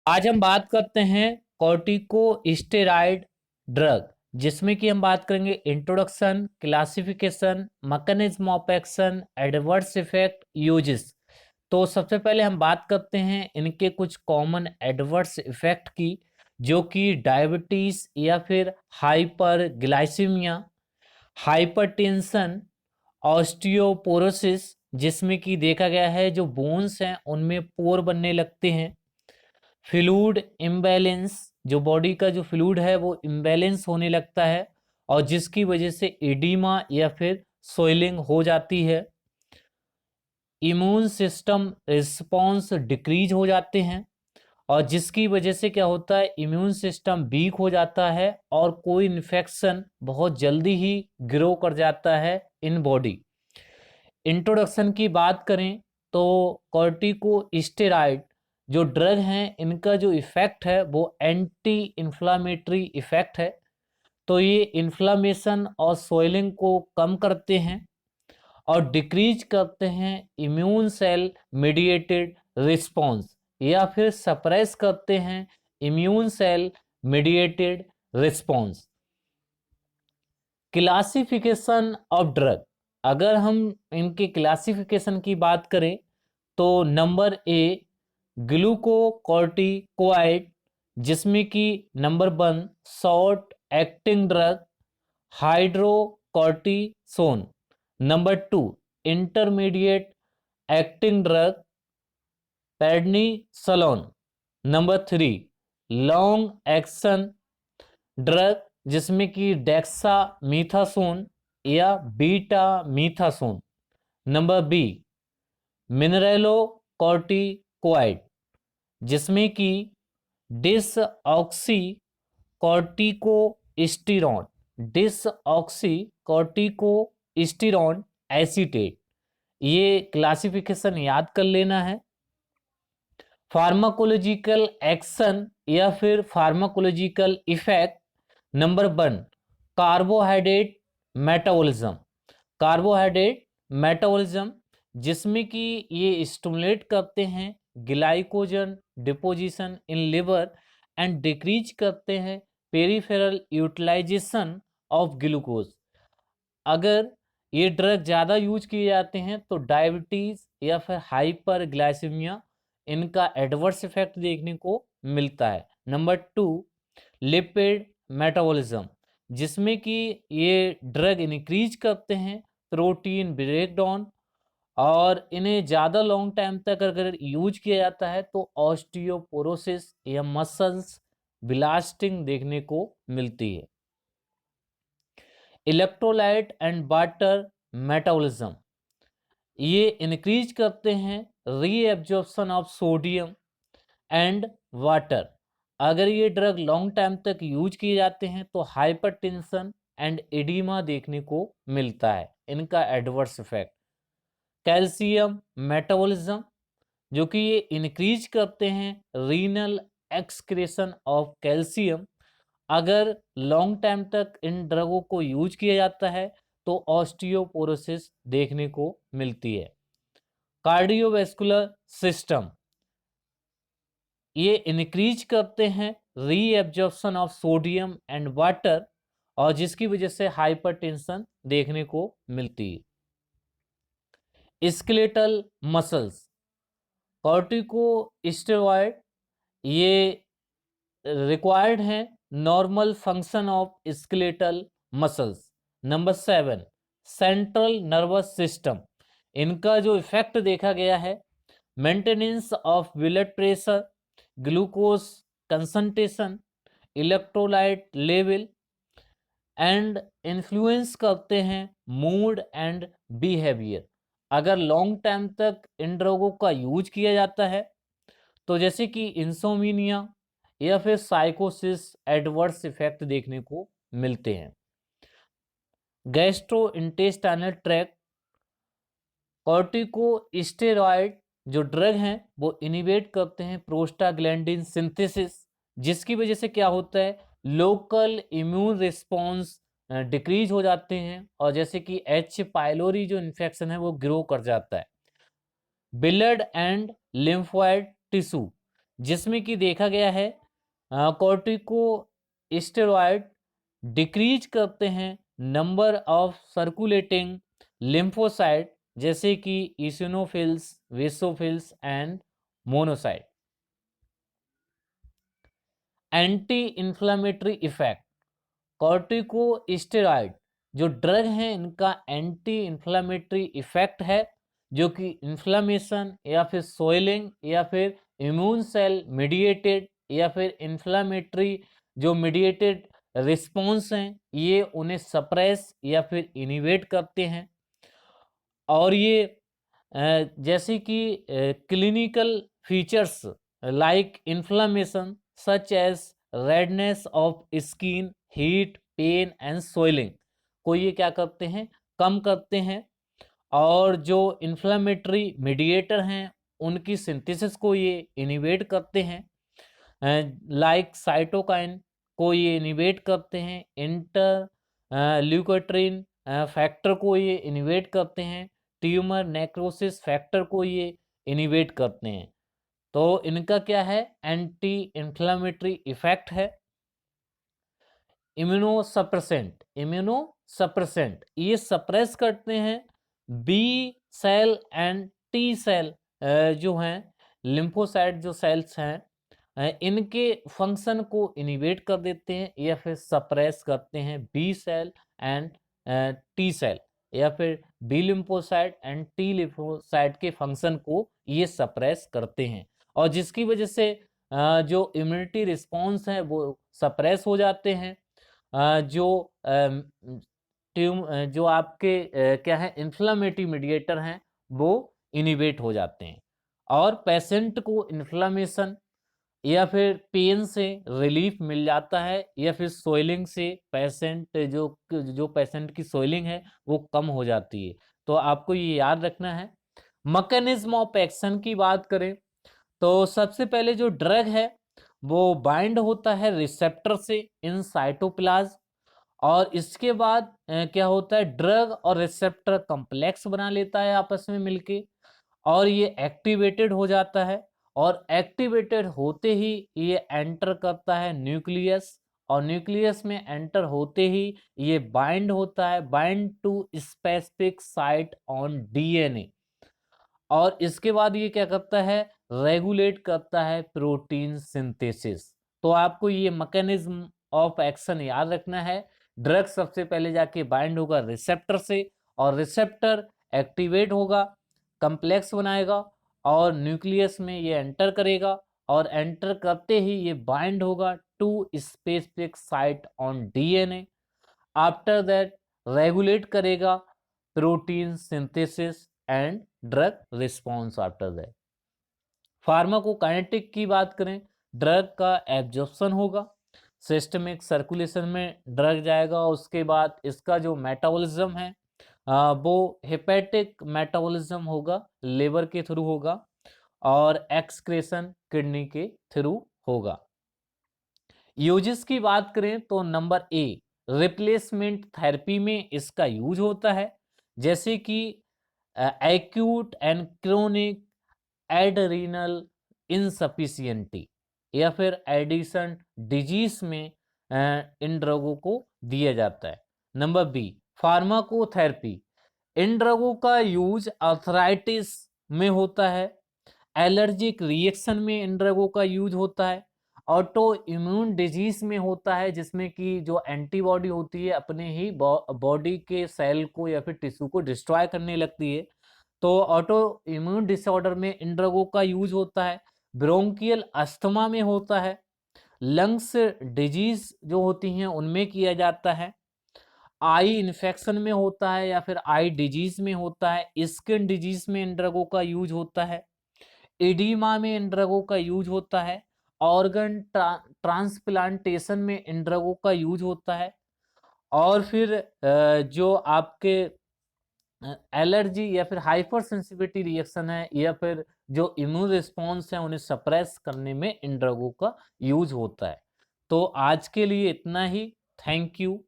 आज हम बात करते हैं कॉर्टिकोस्टेरॉइड ड्रग, जिसमें कि हम बात करेंगे introduction, classification, mechanism of action, adverse effect, uses. तो सबसे पहले हम बात करते हैं इनके कुछ कॉमन एडवर्स इफेक्ट की, जो कि डायबिटीज या फिर हाइपरग्लाइसीमिया, हाइपरटेंशन, ऑस्टियोपोरोसिस, जिसमें कि देखा गया है जो बोन्स हैं उनमें पोर बनने लगते हैं, फ्लूइड इम्बैलेंस, जो बॉडी का जो फ्लूइड है वो इम्बैलेंस होने लगता है और जिसकी वजह से एडिमा या फिर सोइलिंग हो जाती है, इम्यून सिस्टम रिस्पॉन्स डिक्रीज हो जाते हैं और जिसकी वजह से क्या होता है, इम्यून सिस्टम वीक हो जाता है और कोई इन्फेक्शन बहुत जल्दी ही ग्रो कर जाता है इन बॉडी। इंट्रोडक्शन की बात करें तो कॉर्टिकोस्टेरॉइड जो ड्रग हैं इनका जो इफ़ेक्ट है वो एंटी इन्फ्लामेटरी इफ़ेक्ट है। तो ये इन्फ्लामेशन और सोइलिंग को कम करते हैं और डिक्रीज करते हैं इम्यून सेल मीडिएटेड रिस्पॉन्स, या फिर सप्रेस करते हैं immune cell mediated response. Classification of drug, अगर हम इनके क्लासिफिकेशन की बात करें तो नंबर ए ग्लूकोकॉर्टिकोइड, जिसमें कि number 1 short acting drug hydrocortisone, number 2 intermediate acting drug prednisolone, number 3 long action drug जिसमें कि डेक्सा मीथासोन या betamethasone, number B mineralocorticoid, जिसमें कि डिसऑक्सी कॉर्टिकोस्टेरॉन, डिसऑक्सी कॉर्टिकोस्टेरॉन एसीटेट। ये क्लासिफिकेशन याद कर लेना है। फार्माकोलॉजिकल एक्शन या फिर pharmacological effect, number 1 carbohydrate metabolism, carbohydrate metabolism जिसमें कि ये स्टिमुलेट करते हैं glycogen deposition in liver and decrease करते हैं पेरिफेरल यूटिलाइजेशन ऑफ ग्लूकोज। अगर ये ड्रग ज़्यादा यूज किए जाते हैं तो डायबिटीज़ या फिर हाइपरग्लाइसीमिया इनका एडवर्स इफेक्ट देखने को मिलता है। नंबर 2 लिपिड मेटाबॉलिज्म, जिसमें कि ये ड्रग इंक्रीज करते हैं प्रोटीन ब्रेकडाउन और इन्हें ज़्यादा लॉन्ग टाइम तक अगर यूज किया जाता है तो ऑस्टियोपोरोसिस या मसल्स ब्लास्टिंग देखने को मिलती है। इलेक्ट्रोलाइट एंड वाटर मेटाबॉलिज्म, ये इंक्रीज करते हैं reabsorption of sodium and water. अगर ये ड्रग लॉन्ग टाइम तक यूज किए जाते हैं तो हाइपरटेंशन एंड एडिमा देखने को मिलता है, इनका एडवर्स इफेक्ट। कैल्शियम मेटाबॉलिज्म, जो कि ये इंक्रीज करते हैं रीनल एक्सक्रेशन ऑफ कैल्शियम। अगर लॉन्ग टाइम तक इन ड्रगों को यूज किया जाता है तो ऑस्टियोपोरोसिस देखने को मिलती है। कार्डियोवैस्कुलर सिस्टम, ये इंक्रीज करते हैं reabsorption of sodium and water और जिसकी वजह से हाइपरटेंशन देखने को मिलती है। स्केलेटल मसल्स, कॉर्टिकोस्टेरॉइड ये रिक्वायर्ड हैं normal function of skeletal muscles. Number 7 central nervous system, इनका जो इफेक्ट देखा गया है maintenance of blood pressure, glucose concentration, electrolyte level and influence करते हैं मूड एंड बिहेवियर। अगर लॉन्ग टाइम तक इन ड्रगों का यूज किया जाता है तो जैसे कि इंसोमिनिया या फिर साइकोसिस एडवर्स इफेक्ट देखने को मिलते हैं। गैस्ट्रो इंटेस्टाइनल ट्रैक्ट, कॉर्टिकोस्टेरॉइड जो ड्रग हैं वो इनिबेट करते हैं प्रोस्टाग्लैंडिन सिंथेसिस, जिसकी वजह से क्या होता है लोकल इम्यून रिस्पॉन्स डिक्रीज हो जाते हैं और जैसे कि एच पाइलोरी जो इन्फेक्शन है वो ग्रो कर जाता है। ब्लड एंड लिम्फोइड टिश्यू, जिसमें कि देखा गया है कॉर्टिकोस्टेरॉइड डिक्रीज करते हैं नंबर ऑफ सर्कुलेटिंग लिम्फोसाइट जैसे कि eosinophils, basophils and monocyte. Anti inflammatory effect, corticosteroid जो ड्रग है इनका एंटी इन्फ्लामेटरी इफेक्ट है, जो कि इन्फ्लामेशन या फिर सोइलिंग या फिर इम्यून सेल मीडिएटेड या फिर इन्फ्लामेटरी जो मीडिएटेड रिस्पॉन्स हैं ये उन्हें सप्रेस या फिर इनिवेट करते हैं। और ये जैसे कि clinical features like inflammation such as redness of skin, heat, pain and swelling को ये क्या करते हैं, कम करते हैं। और जो इन्फ्लामेटरी मीडिएटर हैं उनकी सिंथेसिस को ये इनिवेट करते हैं, लाइक साइटोकाइन को ये इनिवेट करते हैं, इंटर ल्यूकोट्रिन फैक्टर को ये इनिवेट करते हैं, ट्यूमर नेक्रोसिस फैक्टर को ये इनिवेट करते हैं। तो इनका क्या है, एंटी इन्फ्लामेटरी इफेक्ट है। इम्यूनोसप्रेसेंट ये सप्रेस करते हैं B cell and T cell जो हैं लिम्फोसाइट जो सेल्स हैं इनके फंक्शन को इनिवेट कर देते हैं या फिर सप्रेस करते हैं B cell and T cell या फिर B lymphocyte and T lymphocyte के फंक्शन को ये सप्रेस करते हैं। और जिसकी वजह से जो इम्यूनिटी रिस्पॉन्स है वो सप्रेस हो जाते हैं। जो आपके क्या है इन्फ्लामेटरी मीडिएटर हैं वो इनिवेट हो जाते हैं और पेशेंट को इन्फ्लामेशन या फिर पेन से रिलीफ मिल जाता है या फिर सोइलिंग से पेशेंट जो पेशेंट की सोइलिंग है वो कम हो जाती है। तो आपको ये याद रखना है। मैकेनिज्म ऑफ एक्शन की बात करें तो सबसे पहले जो ड्रग है वो बाइंड होता है रिसेप्टर से इन साइटोप्लाज्म और इसके बाद क्या होता है ड्रग और रिसेप्टर कॉम्प्लेक्स बना लेता है आपस में मिलके और ये एक्टिवेटेड हो जाता है और एक्टिवेटेड होते ही ये एंटर करता है न्यूक्लियस और न्यूक्लियस में एंटर होते ही ये बाइंड होता है bind to specific site on DNA और इसके बाद ये क्या करता है रेगुलेट करता है प्रोटीन सिंथेसिस। तो आपको ये मैकेनिज्म ऑफ एक्शन याद रखना है। ड्रग सबसे पहले जाके बाइंड होगा रिसेप्टर से और रिसेप्टर एक्टिवेट होगा, कम्प्लेक्स बनाएगा और न्यूक्लियस में ये एंटर करेगा और एंटर करते ही ये बाइंड होगा to specific site on DNA. After that regulate करेगा protein synthesis and drug response after that. Pharmacokinetic की बात करें ड्रग का एब्जॉर्प्शन होगा, सिस्टमिक सर्कुलेशन में ड्रग जाएगा उसके बाद इसका जो मेटाबॉलिज्म है वो हेपेटिक मेटाबॉलिज्म होगा, लिवर के थ्रू होगा और एक्सक्रेशन किडनी के थ्रू होगा। यूजेस की बात करें तो नंबर ए रिप्लेसमेंट थेरेपी में इसका यूज होता है जैसे कि एक्यूट एंड क्रोनिक एडरीनल इनसफिशियंटी या फिर एडिशन डिजीज में इन ड्रगों को दिया जाता है। नंबर बी फार्माकोथेरेपी, इन ड्रगों का यूज आर्थराइटिस में होता है, एलर्जिक रिएक्शन में इन ड्रगों का यूज होता है, ऑटो इम्यून डिजीज में होता है जिसमें कि जो एंटीबॉडी होती है अपने ही बॉडी के सेल को या फिर टिश्यू को डिस्ट्रॉय करने लगती है। तो ऑटो इम्यून डिसऑर्डर में इन ड्रगों का यूज होता है, ब्रोंकियल अस्थमा में होता है, लंग्स डिजीज जो होती हैं उनमें किया जाता है, आई इन्फेक्शन में होता है या फिर आई डिजीज में होता है, स्किन डिजीज में इन ड्रगों का यूज होता है, एडिमा में इन ड्रगों का यूज होता है, ऑर्गन ट्रांसप्लांटेशन में इन ड्रगों का यूज होता है और फिर जो आपके एलर्जी या फिर हाइपर सेंसिटिविटी रिएक्शन है या फिर जो इम्यून रिस्पॉन्स है उन्हें सप्रेस करने में इन ड्रगों का यूज होता है। तो आज के लिए इतना ही। Thank you.